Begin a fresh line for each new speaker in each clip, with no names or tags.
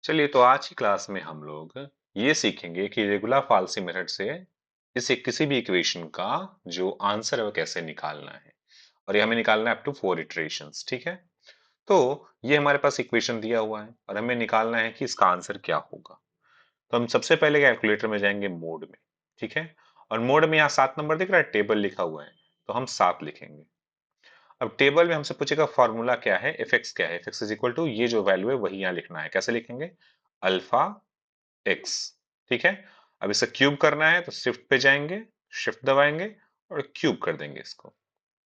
चलिए तो आज की क्लास में हम लोग ये सीखेंगे कि रेगुलर फाल्सी मेथड से इसे किसी भी इक्वेशन का जो आंसर है वो कैसे निकालना है। और ये हमें निकालना है अप टू 4 इटरेशंस। ठीक है, तो ये हमारे पास इक्वेशन दिया हुआ है और हमें निकालना है कि इसका आंसर क्या होगा। तो हम सबसे पहले कैलकुलेटर में जाएंगे मोड में। ठीक है, और मोड में यहाँ 7 नंबर दिख रहा है, टेबल लिखा हुआ है, तो हम 7 लिखेंगे। अब टेबल में हमसे पूछेगा फॉर्मूला क्या है, एफ एक्स क्या है। F X is equal to ये जो वैल्यू है वही यहाँ लिखना है। कैसे लिखेंगे? Alpha x. ठीक है, अब इसे क्यूब करना है तो शिफ्ट पे जाएंगे, शिफ्ट दबाएंगे और क्यूब कर देंगे इसको।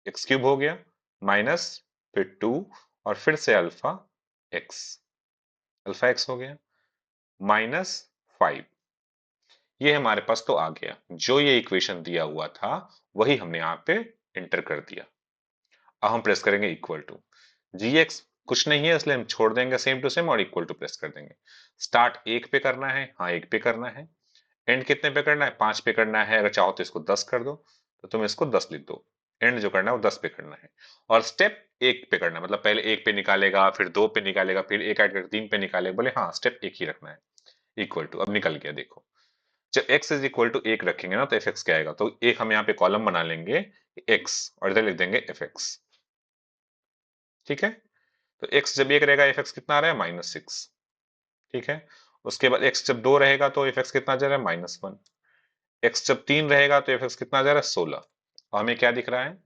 एक्स क्यूब हो गया, माइनस, फिर 2 और फिर से एक्स अल्फा एक्स हो गया, माइनस 5। ये हमारे पास तो आ गया, जो ये इक्वेशन दिया हुआ था वही हमने यहाँ पे इंटर कर दिया। अब हम प्रेस करेंगे इक्वल टू। जी एक्स कुछ नहीं है इसलिए हम छोड़ देंगे सेम टू सेम और इक्वल टू प्रेस कर देंगे। स्टार्ट 1 पे करना है, हाँ 1 पे करना है। एंड कितने पे करना है? 5 पे करना है। अगर चाहो तो इसको 10 कर दो, तो तुम इसको 10 लिख दो। एंड जो करना है वो 10 पे करना है। और स्टेप 1 पे करना है, मतलब पहले 1 पे निकालेगा, फिर 2 पे निकालेगा, फिर एक ऐड कर 3 पे निकालेगा। बोले हाँ स्टेप 1 ही रखना है। इक्वल टू, अब निकल गया देखो। जब x इज इक्वल टू 1 रखेंगे ना तो एफ एक्स क्या आएगा, तो एक हम यहाँ पे कॉलम बना लेंगे x और इधर लिख देंगे एफ एक्स। ठीक है, तो x जब 1 रहेगा एफ एक्स कितना आ रहा है? -6। ठीक है, उसके बाद x जब 2 रहेगा तो एफ एक्स कितना आ जा रहा है? -1। x जब 3 रहेगा तो एफ एक्स कितना आ जा रहा है? 16। और हमें क्या दिख रहा है?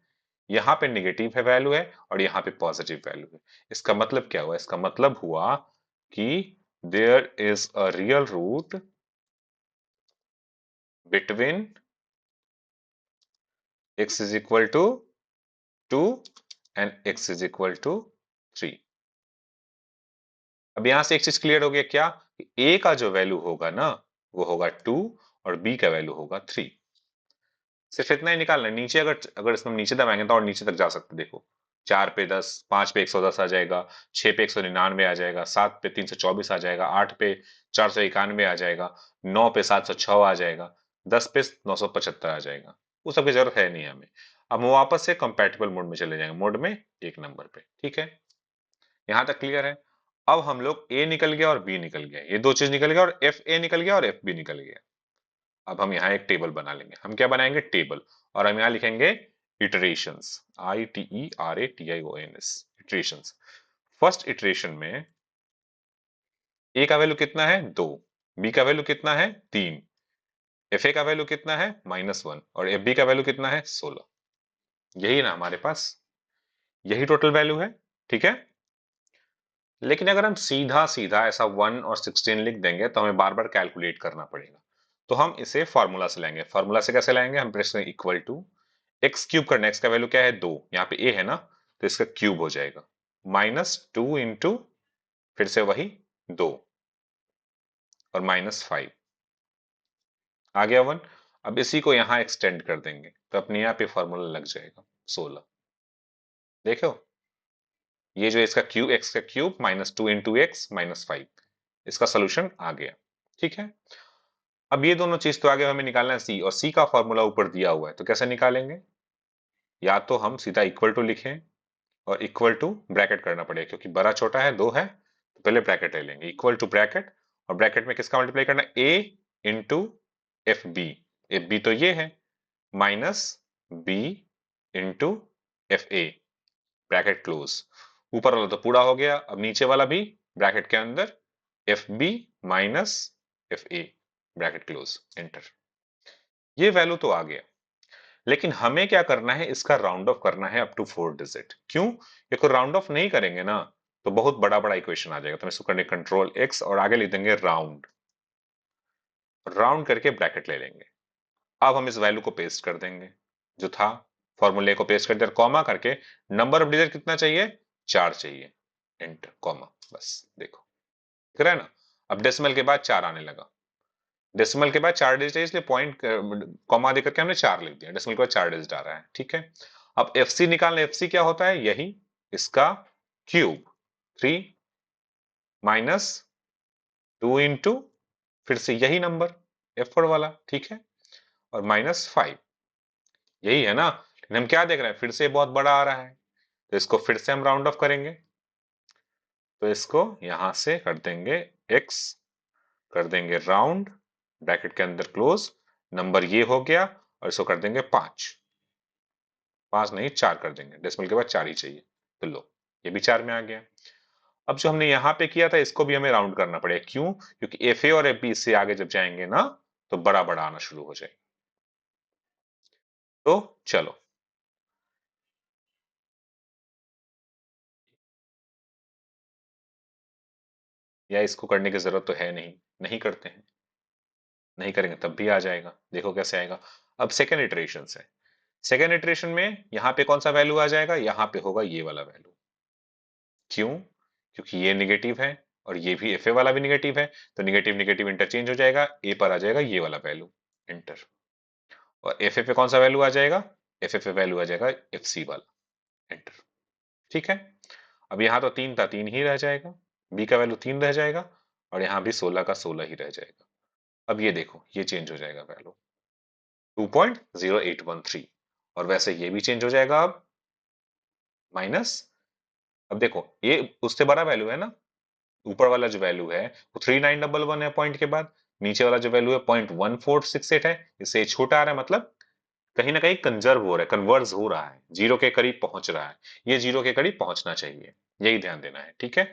यहाँ पे निगेटिव है वैल्यू है और यहाँ पे पॉजिटिव वैल्यू है। इसका मतलब क्या हुआ? इसका मतलब हुआ कि there is a real root between x is equal to 2 and x is equal to 3। अब यहां से एक चीज क्लियर हो गया, क्या? कि a का जो वैल्यू होगा ना वो होगा 2 और b का वैल्यू होगा 3। सिर्फ इतना ही निकालना है। नीचे अगर अगर इसमें नीचे दबाएंगे तो और नीचे तक जा सकते। देखो 4 पे 10, 5 पे 110 आ जाएगा, 6 पे 199 आ जाएगा, 7 पे 324 आ जाएगा, 8 पे 491 आ जाएगा, 9 पे 706 आ जाएगा, 10 पे 975 आ जाएगा। वो सब की जरूरत है नहीं हमें। अब हम वापस से कंपैटिबल मोड में चले जाएंगे, मोड में 1 नंबर पे। ठीक है, यहां तक क्लियर है। अब हम लोग ए निकल गया और बी निकल गया, ये दो चीज निकल गया, और एफ ए निकल गया और एफ बी निकल गया। अब हम यहाँ एक टेबल बना लेंगे। हम क्या बनाएंगे? टेबल। और हम यहाँ लिखेंगे iterations, ITERATIONS, iterations. First iteration में ए का वैल्यू कितना है? 2, बी का वैल्यू कितना है? 3, एफ ए का वैल्यू कितना है? -1 और एफ बी का वैल्यू कितना है? 16। यही ना हमारे पास, यही टोटल वैल्यू है। ठीक है, लेकिन अगर हम सीधा सीधा ऐसा 1 और 16 लिख देंगे तो हमें बार बार कैलकुलेट करना पड़ेगा। तो हम इसे फॉर्मूला से लाएंगे। फॉर्मूला से कैसे लाएंगे? हम प्रेस करेंगे इक्वल टू, एक्स क्यूब करना है, एक्स का वैल्यू क्या है? 2, यहाँ पे ए है ना, तो इसका क्यूब हो जाएगा, -2 इंटू फिर से वही 2 और -5 आ गया 1। अब इसी को यहां एक्सटेंड कर देंगे तो अपने यहाँ पे फॉर्मूला लग जाएगा 16। देखो ये जो इसका क्यूब, एक्स का क्यूब -2 इंटू एक्स -5, इसका सोल्यूशन आ गया। ठीक है, अब ये दोनों चीज तो आगे हमें निकालना है सी, और सी का फॉर्मूला ऊपर दिया हुआ है, तो कैसे निकालेंगे? या तो हम सीधा इक्वल टू लिखें और इक्वल टू ब्रैकेट करना पड़ेगा, क्योंकि बड़ा छोटा है 2 है, तो पहले ब्रैकेट ले लेंगे, इक्वल टू ब्रैकेट, और ब्रैकेट में किसका मल्टीप्लाई करना है? A into F B. F B तो ये है, minus B into F A, bracket close. ऊपर वाला तो पूरा हो गया, अब नीचे वाला भी ब्रैकेट के अंदर, F B minus F A, bracket close, enter. ये वैल्यू तो आ गया, लेकिन हमें क्या करना है? इसका राउंड ऑफ करना है अप टू 4 डिजिट। क्यों? देखो राउंड ऑफ नहीं करेंगे ना तो बहुत बड़ा बड़ा इक्वेशन आ जाएगा, तो इसको करने कंट्रोल एक्स और आगे लिख देंगे राउंड। राउंड करके ब्रैकेट ले लेंगे। अब हम इस वैल्यू को पेस्ट कर देंगे जो था, फॉर्मूले को पेस्ट कर दिया, कॉमा करके नंबर ऑफ डिजिट कितना चाहिए? 4 चाहिए, एंटर, कॉमा, बस देखो दिख रहा है ना। अब डेसिमल के बाद 4 आने लगा, डेसिमल के बाद 4 डिजिट है इसलिए पॉइंट कॉमा देकर के हमने 4 लिख दिया, डेसिमल के बाद 4 डिजिट आ रहा है। ठीक है, अब एफ सी निकालना। एफ सी क्या होता है? यही इसका क्यूब, 3 -2 इंटू फिर से यही नंबर एफ फोर वाला। ठीक है, और -5, यही है ना। लेकिन हम क्या देख रहे हैं? फिर से बहुत बड़ा आ रहा है, तो इसको फिर से हम राउंड ऑफ करेंगे। तो इसको यहां से कर देंगे x, कर देंगे राउंड, ब्रैकेट के अंदर क्लोज, नंबर ये हो गया, और इसको कर देंगे 5, 5 नहीं 4 कर देंगे, डेसिमल के बाद 4 ही चाहिए, तो लो ये भी 4 में आ गया। अब जो हमने यहां पे किया था इसको भी हमें राउंड करना पड़ेगा, क्यों? क्योंकि एफ ए और एफ बी इससे आगे जब जाएंगे ना तो बड़ा बड़ा आना शुरू हो जाएगा। तो चलो, या इसको करने की जरूरत तो है नहीं, नहीं करते हैं, नहीं करेंगे तब भी आ जाएगा, देखो कैसे आएगा। अब सेकेंड इटरेशन है, सेकेंड इटरेशन में यहां पे कौन सा वैल्यू आ जाएगा, यहां पे होगा ये वाला वैल्यू, क्यों? क्योंकि ये निगेटिव है और ये भी एफ ए वाला भी निगेटिव है, तो निगेटिव निगेटिव इंटरचेंज हो जाएगा, ए पर आ जाएगा ये वाला वैल्यू, एंटर। और एफ ए पे कौन सा वैल्यू आ जाएगा, एफ ए पे वैल्यू आ जाएगा एफ सी वाला, एंटर। ठीक है, अब यहां तो 3 था, 3 ही रह जाएगा, बी का वैल्यू 3 रह जाएगा, और यहां भी 16 का 16 ही रह जाएगा। अब ये देखो ये चेंज हो जाएगा वैल्यू 2.0813, और वैसे ये भी चेंज हो जाएगा अब माइनस, अब देखो ये उससे बड़ा वैल्यू है ना, ऊपर वाला जो वैल्यू है वो 3911 है पॉइंट के बाद, नीचे वाला जो वैल्यू है 0.1468 है, इससे ये छोटा आ रहा है, मतलब कहीं ना कहीं कंजर्व हो रहा है, कन्वर्ज हो रहा है, जीरो के करीब पहुंच रहा है, ये जीरो के करीब पहुंचना चाहिए, यही ध्यान देना है। ठीक है,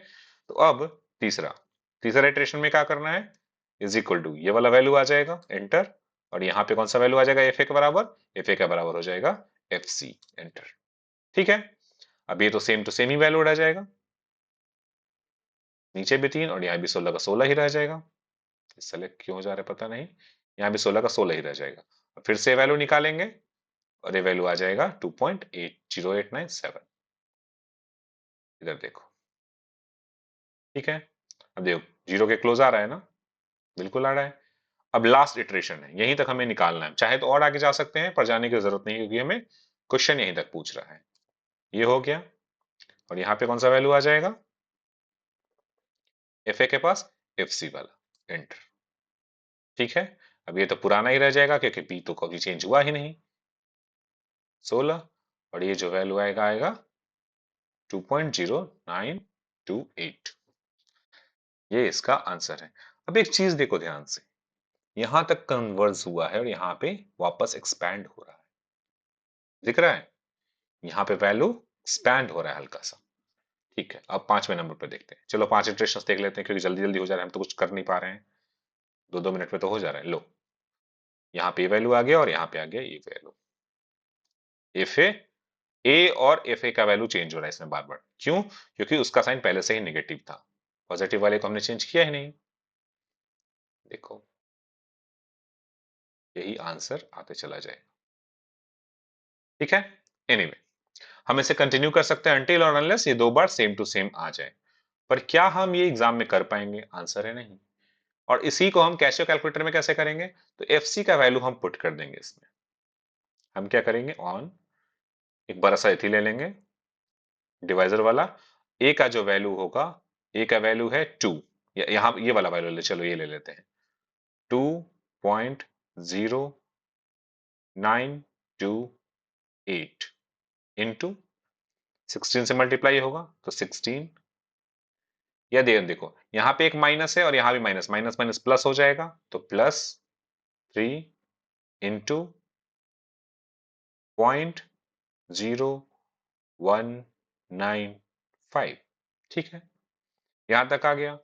तो अब तीसरा, तीसरा इटरेशन में क्या करना है, इज इक्वल टू ये वाला वैल्यू आ जाएगा, एंटर, और यहाँ पे कौन सा वैल्यू आ जाएगा एफ ए के बराबर, एफ ए का बराबर हो जाएगा एफ सी, एंटर। ठीक है, अब ये तो सेम टू सेम ही वैल्यू रह जाएगा, नीचे भी 3 और यहाँ भी 16 का 16 ही रह जाएगा, सेलेक्ट क्यों हो जा रहा है पता नहीं, यहाँ भी 16 का 16 ही रह जाएगा, फिर से वैल्यू निकालेंगे और ये वैल्यू आ जाएगा 2.80897, इधर देखो। ठीक है, अब देखो जीरो के क्लोज आ रहा है ना, बिल्कुल आ रहा है। अब लास्ट इटरेशन है, यहीं तक हमें निकालना है, चाहे तो और आगे जा सकते हैं पर जाने की जरूरत नहीं, क्योंकि हमें क्वेश्चन यहीं तक पूछ रहा है। ये हो गया, और यहाँ पे कौन सा वैल्यू आ जाएगा, एफ ए के पास एफ सी वाला, एंटर। ठीक है, अब ये तो पुराना ही रह जाएगा क्योंकि बी तो कभी चेंज हुआ ही नहीं, 16, और ये जो वैल्यू आएगा आएगा 2.0928, ये इसका आंसर है। अब एक चीज देखो ध्यान से, यहां तक कन्वर्ज हुआ है और यहाँ पे वापस एक्सपैंड हो रहा है, दिख रहा है, यहाँ पे वैल्यू एक्सपैंड हो रहा है हल्का सा। ठीक है, अब 5वें नंबर पे देखते हैं, चलो 5 इटरेशंस देख लेते हैं, क्योंकि जल्दी जल्दी हो जा रहा है, हम तो कुछ कर नहीं पा रहे हैं, 2-2 मिनट में तो हो जा रहा है। लो यहाँ पे वैल्यू आ गया और यहाँ पे आ गया ये वैल्यू, एफ ए और एफ ए का वैल्यू चेंज हो रहा है इसमें बार बार, क्यों? क्योंकि उसका साइन पहले से ही नेगेटिव था, पॉजिटिव वाले को हमने चेंज किया ही नहीं। देखो यही आंसर आते चला जाएगा। ठीक है, एनीवे हम इसे कंटिन्यू कर सकते हैं अनटिल और अनलेस ये दो बार सेम टू सेम आ जाए, पर क्या हम ये एग्जाम में कर पाएंगे, आंसर है नहीं। और इसी को हम कैशियो कैलकुलेटर में कैसे करेंगे, तो एफ सी का वैल्यू हम पुट कर देंगे इसमें, हम क्या करेंगे, ऑन एक बड़ा सा इथी ले लेंगे डिवाइजर वाला, ए का जो वैल्यू होगा, ए का वैल्यू है 2, यहां ये वाला वैल्यू ले, चलो ये ले लेते हैं 2.0928 इंटू 16 से मल्टीप्लाई होगा तो 16, या देखो यहां पे एक माइनस है और यहां भी माइनस, माइनस माइनस प्लस हो जाएगा, तो +3 इंटू 0.0195। ठीक है, यहां तक आ गया,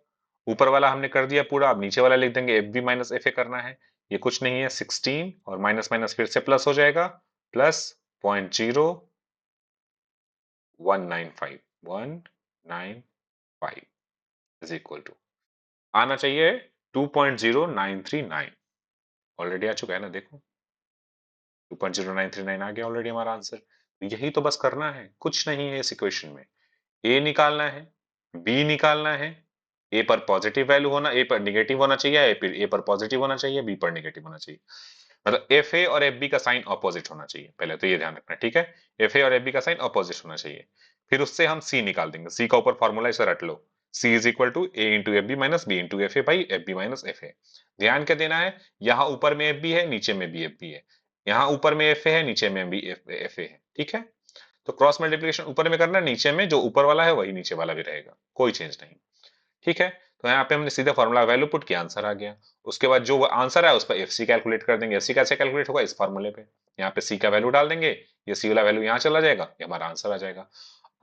ऊपर वाला हमने कर दिया पूरा, अब नीचे वाला लिख देंगे F B minus F A करना है, ये कुछ नहीं है 16 और माइनस माइनस फिर से प्लस हो जाएगा, +0.195 इज इक्वल टू, आना चाहिए 2.0939, ऑलरेडी आ चुका है ना, देखो 2.0939 आ गया ऑलरेडी हमारा आंसर। यही तो बस करना है, कुछ नहीं है इस इक्वेशन में, ए निकालना है, बी निकालना है, ए पर पॉजिटिव वैल्यू होना, ए पर निगेटिव होना चाहिए, ए पर पॉजिटिव होना चाहिए, बी पर निगेटिव होना चाहिए, मतलब एफ ए और एफ बी का साइन ऑपोजिट होना चाहिए, पहले तो ये ध्यान रखना है। ठीक है, एफ ए और एफ बी का साइन ऑपोजिट होना चाहिए, फिर उससे हम सी निकाल देंगे, सी का ऊपर फॉर्मूला इसे रट लो, C is equal to A into F B minus B into F A by F B minus F A. ध्यान क्या देना है, यहां ऊपर में एफ बी है, नीचे में भी एफ बी है, यहां ऊपर में एफ ए है, नीचे में भी एफ ए है। ठीक है, तो क्रॉस मल्टीप्लिकेशन ऊपर में करना है, नीचे में जो ऊपर वाला है वही नीचे वाला भी रहेगा, कोई चेंज नहीं। ठीक है, तो यहाँ पे हमने सीधा फॉर्मूला वैल्यू पुट किया, आंसर आ गया। उसके बाद जो आंसर है उस पर एफ सी कैलकुलेट कर देंगे। एफ सी कैसे कैलकुलेट होगा, इस फॉर्मूले पे यहाँ पे सी का वैल्यू डाल देंगे, ये सी वाला वैल्यू यहाँ चला जाएगा, ये हमारा आंसर आ जाएगा।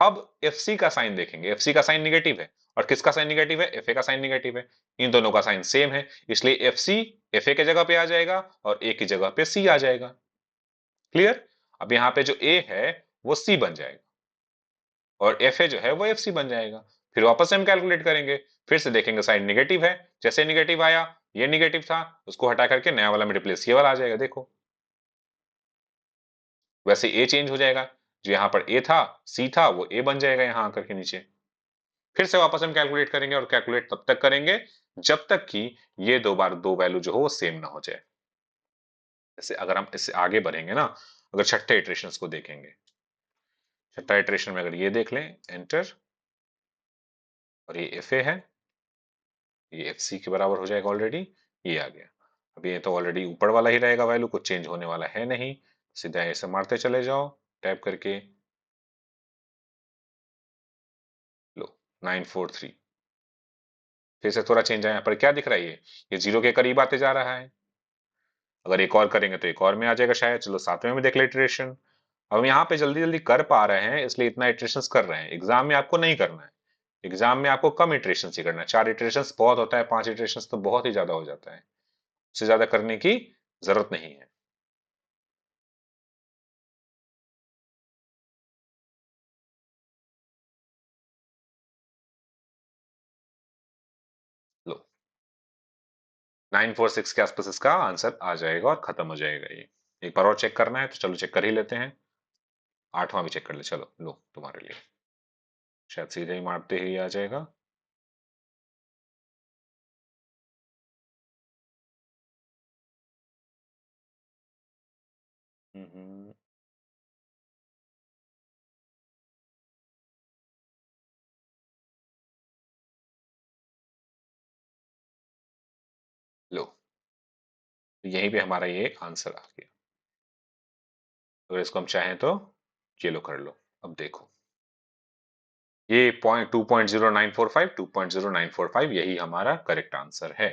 अब एफ सी का साइन देखेंगे, एफ सी का साइन निगेटिव है और किसका साइन निगेटिव है, एफ ए का साइन निगेटिव है। इन दोनों का साइन सेम है, इसलिए एफ सी एफ ए के जगह पे आ जाएगा और ए की जगह पे सी आ जाएगा। क्लियर। अब यहाँ पे जो ए है वो सी बन जाएगा और एफ ए जो है वो एफ सी बन जाएगा। फिर वापस से हम कैलकुलेट करेंगे, फिर से देखेंगे साइन निगेटिव है, जैसे निगेटिव आया, ये निगेटिव था, उसको हटा करके नया वाला में रिप्लेस ये वाला आ जाएगा। देखो वैसे ए चेंज हो जाएगा, जो यहाँ पर ए था सी था वो ए बन जाएगा यहाँ आकर के नीचे। फिर से वापस हम कैलकुलेट करेंगे और कैलकुलेट तब तक करेंगे जब तक कि ये दो बार दो वैल्यू जो हो वो सेम ना हो जाए। जैसे अगर हम इससे आगे बढ़ेंगे ना, अगर छठे इटरेशन को देखेंगे, छठा इटरेशन में अगर ये देख लें एंटर, और ये एफ ए है, ये एफ सी के बराबर हो जाएगा ऑलरेडी, ये आ गया। अब ये तो ऑलरेडी ऊपर वाला ही रहेगा, वैल्यू कुछ चेंज होने वाला है नहीं, सीधा ऐसे मारते चले जाओ टैप करके। लो 943, फिर से थोड़ा चेंज आया, पर क्या दिख रहा है, ये जीरो के करीब आते जा रहा है। अगर एक और करेंगे तो एक और में आ जाएगा शायद। चलो सातवें में देख ले इटरेशन। अब हम यहाँ पे जल्दी जल्दी कर पा रहे हैं इसलिए इतना इटरेशन कर रहे हैं, एग्जाम में आपको नहीं करना है। एग्जाम में आपको कम इटरेशन ही करना है, 4 इटरेशन बहुत होता है, 5 इटरेशन तो बहुत ही ज्यादा हो जाता है, उससे ज्यादा करने की जरूरत नहीं है। लो 946 के आसपास इसका आंसर आ जाएगा और खत्म हो जाएगा ये। एक बार और चेक करना है तो चलो चेक कर ही लेते हैं, आठवां भी चेक कर ले। चलो लो तुम्हारे लिए शायद सीधे ही मारते ही आ जाएगा। हम्म, लो यहीं पे हमारा ये आंसर आ गया। अगर इसको हम चाहें तो ये लो कर लो। अब देखो ये पॉइंट 2.0945, 2.0945 यही हमारा करेक्ट आंसर है।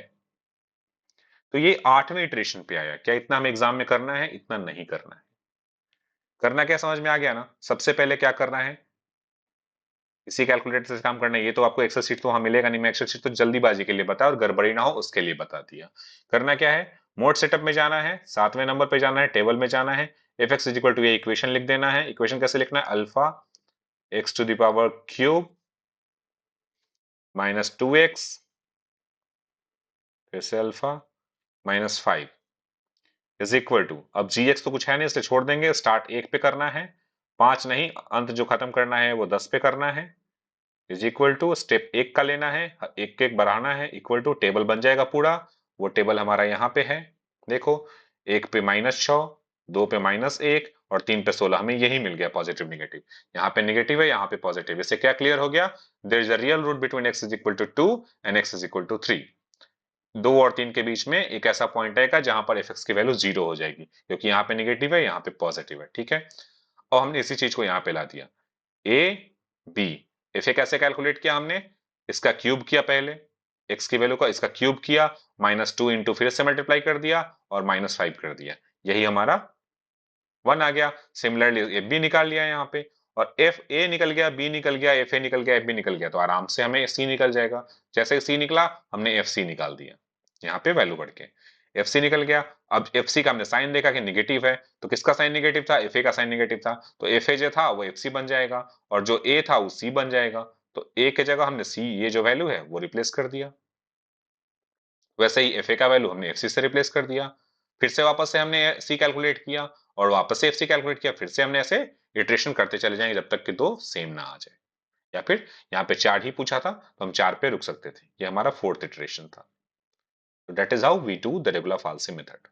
तो ये आठवें इटरेशन पे आया। क्या इतना हमें एग्जाम में करना है, इतना नहीं करना है। करना क्या समझ में आ गया ना। सबसे पहले क्या करना है, इसी कैलकुलेटर से काम करना है। ये तो आपको एक्सेल शीट तो वहां मिलेगा नहीं, मैं एक्सेल शीट तो जल्दीबाजी के लिए बताया और गड़बड़ी ना हो उसके लिए बता दिया। करना क्या है, मोड सेटअप में जाना है, सातवें नंबर पे जाना है, टेबल में जाना है, एफ एक्स इक्वल टू ये इक्वेशन लिख देना है। इक्वेशन कैसे लिखना है, alpha X to the power cube minus 2x, फिर से alpha minus 5 is equal to, अब जी एक्स तो कुछ है नहीं इसलिए छोड़ देंगे, स्टार्ट 1 पे करना है, 5 नहीं, अंत जो खत्म करना है वो 10 पे करना है, इज इक्वल टू स्टेप 1 का लेना है, एक एक बढ़ाना है, इक्वल टू टेबल बन जाएगा पूरा। वो टेबल हमारा यहाँ पे है, देखो 1 पे -6, 2 पे -1 और 3 पे 16, हमें यही मिल गया पॉजिटिव निगेटिव। यहाँ पे निगेटिव है, यहाँ पे पॉजिटिव, इससे क्या क्लियर हो गया, there is a real root between x is equal to 2 and x is equal to 3। 2 और 3 के बीच में एक ऐसा पॉइंट आएगा जहां पर एफ की वैल्यू 0 हो जाएगी, क्योंकि यहाँ पे निगेटिव है यहाँ पे पॉजिटिव है। ठीक है, और हमने इसी चीज को यहाँ पे ला दिया, ए बी। एफ ए कैसे कैलकुलेट किया हमने, इसका क्यूब किया पहले, एक्स की वैल्यू का इसका क्यूब किया, -2 इंटू फिर से मल्टीप्लाई कर दिया और -5 कर दिया, यही हमारा 1 आ गया। सिमिलरली एफ बी निकाल लिया यहाँ पे, और एफ ए निकल गया, बी निकल गया, एफ ए निकल गया, एफ बी निकल गया, तो आराम से हमें सी निकल जाएगा। जैसे सी निकला हमने एफ सी निकाल दिया, यहाँ पे वैल्यू बढ़ के एफ सी निकल गया। अब एफ सी का हमने साइन देखा कि निगेटिव है, तो किसका साइन निगेटिव था, एफ ए का साइन निगेटिव था, तो एफ ए जो था वो एफ सी बन जाएगा और जो ए था वो सी बन जाएगा। तो ए के जगह हमने सी, ये जो वैल्यू है वो रिप्लेस कर दिया, वैसे ही एफ ए का वैल्यू हमने एफ सी से रिप्लेस कर दिया। फिर से वापस से हमने सी कैलकुलेट किया और वापस से एफ सी कैलकुलेट किया, फिर से हमने ऐसे इटरेशन करते चले जाएंगे जब तक कि दो सेम ना आ जाए। या फिर यहाँ पे 4 ही पूछा था तो हम 4 पे रुक सकते थे, ये हमारा फोर्थ इटरेशन था। तो that is how we do the regular falsi method.